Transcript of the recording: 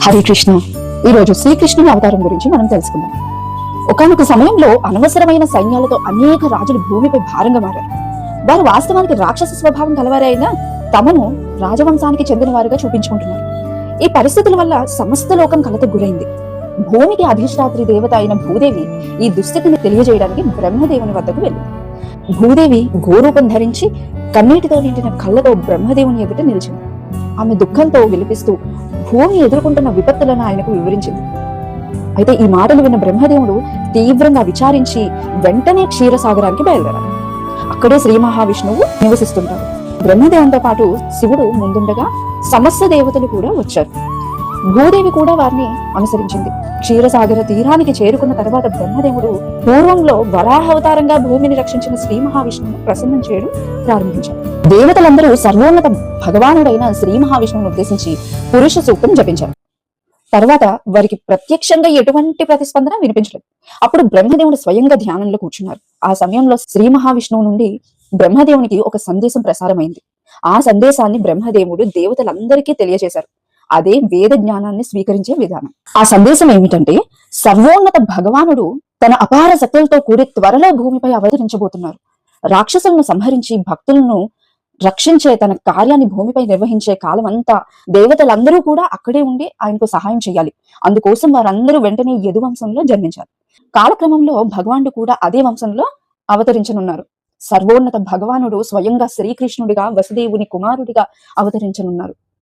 హరే కృష్ణ. ఈరోజు శ్రీకృష్ణుని అవతారం గురించి మనం తెలుసుకుందాం. ఒకానొక సమయంలో అనవసరమైన సైన్యాలతో అనేక రాజులు భూమిపై భారంగా మారారు. వారు వాస్తవానికి రాక్షస స్వభావం కలవారే అయినా తమను రాజవంశానికి చెందిన వారుగా చూపించుకుంటున్నారు. ఈ పరిస్థితుల వల్ల సమస్త లోకం కలతకు గురైంది. భూమికి అధిష్టాత్రి దేవత అయిన భూదేవి ఈ దుస్థితిని తెలియజేయడానికి బ్రహ్మదేవుని వద్దకు వెళ్ళింది. భూదేవి గోరూపం ధరించి కన్నీటితో నిండిన కళ్ళతో బ్రహ్మదేవుని ఎదుట నిలిచింది. ఆమె దుఃఖంతో విలిపిస్తూ భూమి ఎదుర్కొంటున్న విపత్తులను ఆయనకు వివరించింది. అయితే ఈ మాటలు విన్న బ్రహ్మదేవుడు తీవ్రంగా విచారించి వెంటనే క్షీరసాగరానికి బయలుదేరాడు. అక్కడే శ్రీ మహావిష్ణువు నివసిస్తుంటాడు. బ్రహ్మదేవునితో పాటు శివుడు ముందుండగా సమస్త దేవతలు కూడా వచ్చారు. భూదేవి కూడా వారిని అనుసరించింది. క్షీరసాగర తీరానికి చేరుకున్న తర్వాత బ్రహ్మదేవుడు పూర్వంలో వరాహ అవతారంగా భూమిని రక్షించిన శ్రీ మహావిష్ణువును ప్రసన్నం చేయడం ప్రారంభించారు. దేవతలందరూ సర్వోన్నత భగవానుడైన శ్రీ మహావిష్ణువును ఉద్దేశించి పురుష సూక్తం జపించారు. తర్వాత వారికి ప్రత్యక్షంగా ఎటువంటి ప్రతిస్పందన వినిపించలేదు. అప్పుడు బ్రహ్మదేవుడు స్వయంగా ధ్యానంలో కూర్చున్నారు. ఆ సమయంలో శ్రీ మహావిష్ణువు నుండి బ్రహ్మదేవునికి ఒక సందేశం ప్రసారమైంది. ఆ సందేశాన్ని బ్రహ్మదేవుడు దేవతలందరికీ తెలియజేశారు. అదే వేద జ్ఞానాన్ని స్వీకరించే విధానం. ఆ సందేశం ఏమిటంటే, సర్వోన్నత భగవానుడు తన అపార శక్తులతో కూడి త్వరలో భూమిపై అవతరించబోతున్నారు. రాక్షసులను సంహరించి భక్తులను రక్షించే తన కార్యాన్ని భూమిపై నిర్వహించే కాలం అంతా దేవతలందరూ కూడా అక్కడే ఉండి ఆయనకు సహాయం చేయాలి. అందుకోసం వారందరూ వెంటనే యదు వంశంలో జన్మించారు. కాలక్రమంలో భగవానుడు కూడా అదే వంశంలో అవతరించనున్నారు. సర్వోన్నత భగవానుడు స్వయంగా శ్రీకృష్ణుడిగా వసుదేవుని కుమారుడిగా అవతరించనున్నారు.